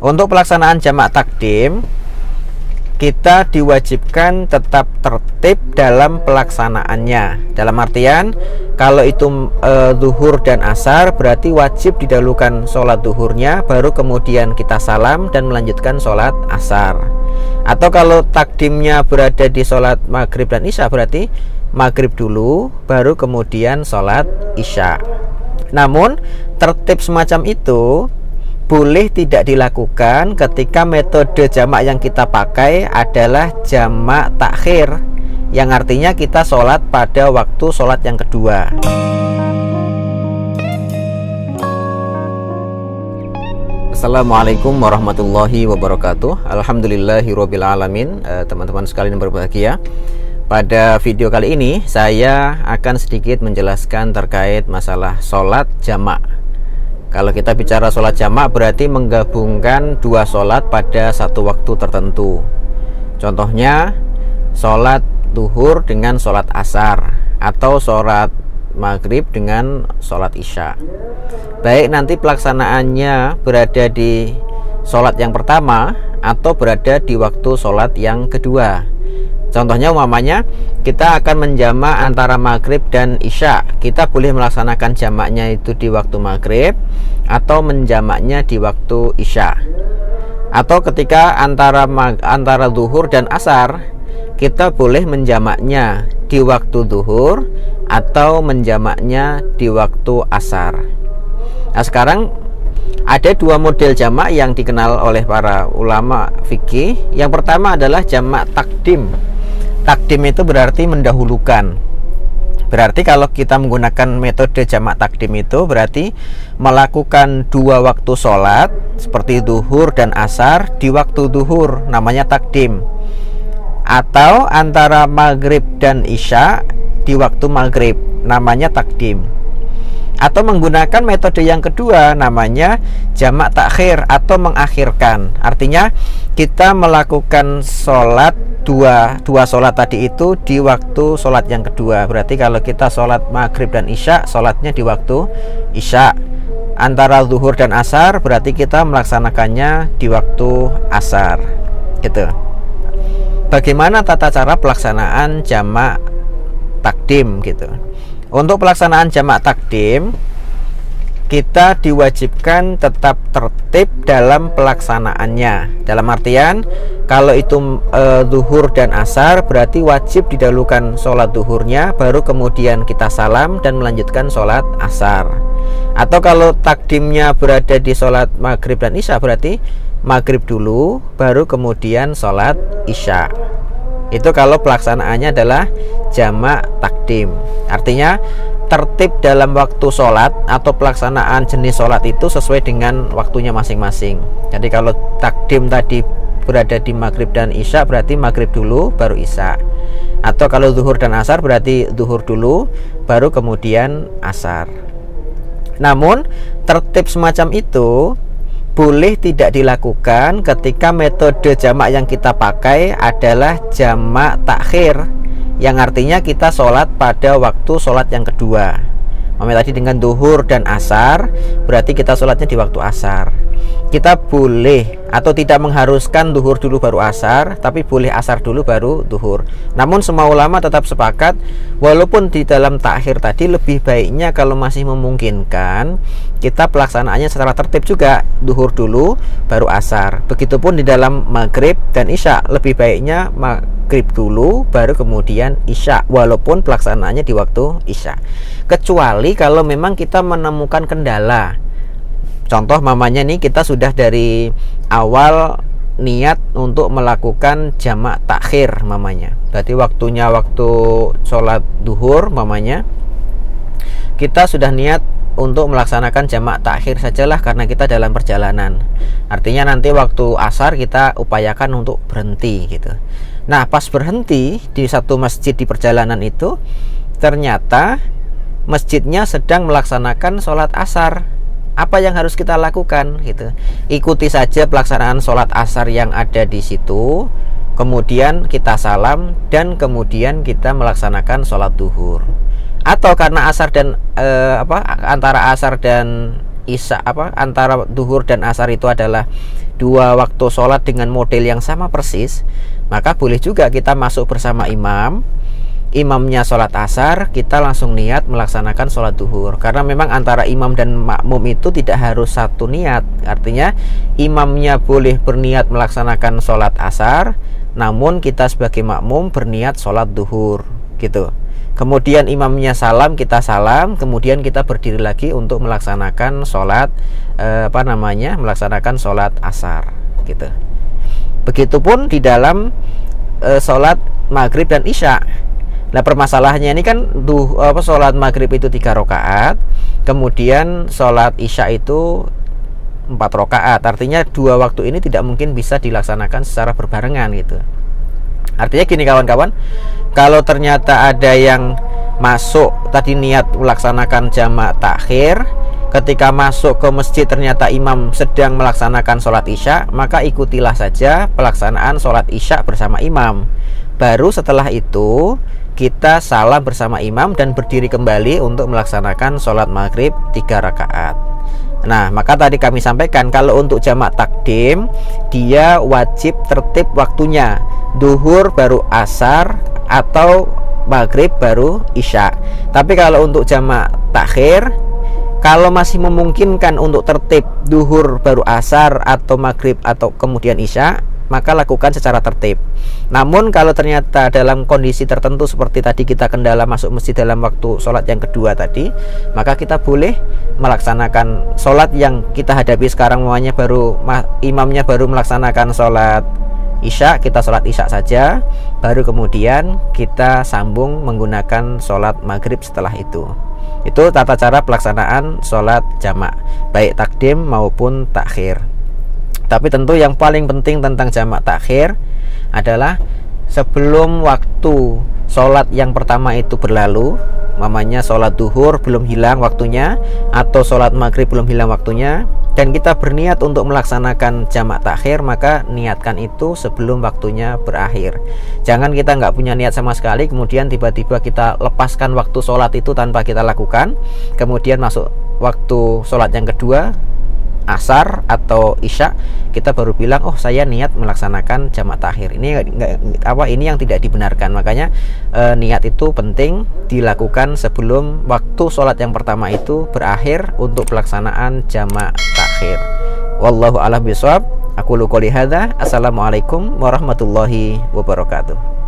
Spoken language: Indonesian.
Untuk pelaksanaan jamak takdim, kita diwajibkan tetap tertib dalam pelaksanaannya. Dalam artian, kalau itu zuhur dan asar, berarti wajib didahulukan sholat zuhurnya, baru kemudian kita salam dan melanjutkan sholat asar. Atau kalau takdimnya berada di sholat maghrib dan isya, berarti maghrib dulu, baru kemudian sholat isya. Namun, tertib semacam itu boleh tidak dilakukan ketika metode jamak yang kita pakai adalah jamak takhir, yang artinya kita sholat pada waktu sholat yang kedua. Assalamualaikum warahmatullahi wabarakatuh. Alhamdulillahirrabbilalamin. Teman-teman sekalian berbahagia, pada video kali ini saya akan sedikit menjelaskan terkait masalah sholat jamak. Kalau kita bicara sholat jamak, berarti menggabungkan dua sholat pada satu waktu tertentu. Contohnya sholat zuhur dengan sholat asar, atau sholat maghrib dengan sholat isya. Baik nanti pelaksanaannya berada di sholat yang pertama atau berada di waktu sholat yang kedua. Contohnya umpamanya kita akan menjamak antara maghrib dan isya. Kita boleh melaksanakan jamaknya itu di waktu maghrib atau menjamaknya di waktu isya. Atau ketika antara zuhur dan asar, kita boleh menjamaknya di waktu zuhur atau menjamaknya di waktu asar. Nah, sekarang ada dua model jamak yang dikenal oleh para ulama fikih. Yang pertama adalah jamak takdim. Takdim itu berarti mendahulukan. Berarti kalau kita menggunakan metode jamak takdim itu berarti melakukan dua waktu sholat seperti zuhur dan asar di waktu zuhur, namanya takdim. Atau antara maghrib dan isya di waktu maghrib, namanya takdim. Atau menggunakan metode yang kedua, namanya jamak takhir atau mengakhirkan. Artinya kita melakukan sholat dua sholat tadi itu di waktu sholat yang kedua. Berarti kalau kita sholat maghrib dan isya, sholatnya di waktu isya. Antara zuhur dan asar, berarti kita melaksanakannya di waktu asar. Gitu. Bagaimana tata cara pelaksanaan jamak takdim gitu? Untuk pelaksanaan jamak takdim, kita diwajibkan tetap tertib dalam pelaksanaannya. Dalam artian, kalau itu zuhur dan asar, berarti wajib didahulukan sholat zuhurnya, baru kemudian kita salam dan melanjutkan sholat asar. Atau kalau takdimnya berada di sholat maghrib dan isya, berarti maghrib dulu, baru kemudian sholat isya. Itu kalau pelaksanaannya adalah jamak takdim. Artinya tertib dalam waktu sholat atau pelaksanaan jenis sholat itu sesuai dengan waktunya masing-masing. Jadi kalau takdim tadi berada di maghrib dan isya, berarti maghrib dulu baru isya. Atau kalau zuhur dan asar, berarti zuhur dulu baru kemudian asar. Namun tertib semacam itu boleh tidak dilakukan ketika metode jamak yang kita pakai adalah jamak takhir, yang artinya kita sholat pada waktu sholat yang kedua. Tadi dengan zuhur dan asar, berarti kita sholatnya di waktu asar. Kita boleh atau tidak mengharuskan zuhur dulu baru asar, tapi boleh asar dulu baru zuhur. Namun semua ulama tetap sepakat, walaupun di dalam takhir tadi lebih baiknya kalau masih memungkinkan, kita pelaksanaannya secara tertib juga, zuhur dulu baru asar. Begitupun di dalam maghrib dan isya, lebih baiknya maghrib dulu baru kemudian isya, walaupun pelaksanaannya di waktu isya. Kecuali kalau memang kita menemukan kendala. Contoh mamanya nih, kita sudah dari awal niat untuk melakukan jamak takhir mamanya. Berarti waktunya waktu sholat duhur mamanya, kita sudah niat untuk melaksanakan jamak takhir sajalah karena kita dalam perjalanan. Artinya nanti waktu asar kita upayakan untuk berhenti gitu. Nah, pas berhenti di satu masjid di perjalanan itu, ternyata masjidnya sedang melaksanakan sholat asar. Apa yang harus kita lakukan gitu? Ikuti saja pelaksanaan sholat asar yang ada di situ, kemudian kita salam dan kemudian kita melaksanakan sholat duhur. Atau karena asar dan antara asar dan isya antara duhur dan asar itu adalah dua waktu sholat dengan model yang sama persis, maka boleh juga kita masuk bersama imam. Imamnya sholat asar, kita langsung niat melaksanakan sholat duhur. Karena memang antara imam dan makmum itu tidak harus satu niat. Artinya imamnya boleh berniat melaksanakan sholat asar, namun kita sebagai makmum berniat sholat duhur gitu. Kemudian imamnya salam, kita salam, kemudian kita berdiri lagi untuk melaksanakan sholat melaksanakan sholat asar gitu. Begitupun di dalam sholat maghrib dan isya. Nah, permasalahannya ini kan sholat maghrib itu 3 rakaat, kemudian sholat isya itu 4 rakaat. Artinya 2 waktu ini tidak mungkin bisa dilaksanakan secara berbarengan gitu. Artinya gini kawan-kawan, kalau ternyata ada yang masuk tadi niat melaksanakan jamak takhir, ketika masuk ke masjid ternyata imam sedang melaksanakan sholat isya, maka ikutilah saja pelaksanaan sholat isya bersama imam. Baru setelah itu kita salam bersama imam dan berdiri kembali untuk melaksanakan sholat maghrib 3 rakaat. Nah, maka tadi kami sampaikan kalau untuk jamak takdim dia wajib tertib waktunya, duhur baru asar atau maghrib baru isya. Tapi kalau untuk jamak takhir, kalau masih memungkinkan untuk tertib duhur baru asar atau maghrib atau kemudian isya, maka lakukan secara tertib. Namun kalau ternyata dalam kondisi tertentu seperti tadi kita kendala masuk masjid dalam waktu sholat yang kedua tadi, maka kita boleh melaksanakan sholat yang kita hadapi sekarang, imamnya baru melaksanakan sholat isya, kita sholat isya saja, baru kemudian kita sambung menggunakan sholat maghrib setelah itu. Itu tata cara pelaksanaan sholat jamak, baik takdim maupun takhir. Tapi tentu yang paling penting tentang jamak takhir adalah sebelum waktu sholat yang pertama itu berlalu, mamanya sholat duhur belum hilang waktunya atau sholat maghrib belum hilang waktunya, dan kita berniat untuk melaksanakan jamak takhir, maka niatkan itu sebelum waktunya berakhir. Jangan kita nggak punya niat sama sekali, kemudian tiba-tiba kita lepaskan waktu sholat itu tanpa kita lakukan, kemudian masuk waktu sholat yang kedua, asar atau isya, kita baru bilang oh saya niat melaksanakan jamak takhir. Ini yang tidak dibenarkan. Makanya niat itu penting dilakukan sebelum waktu sholat yang pertama itu berakhir untuk pelaksanaan jamak takhir. Wallahu a'lam bishawab. Aku qouli hadza. Assalamualaikum warahmatullahi wabarakatuh.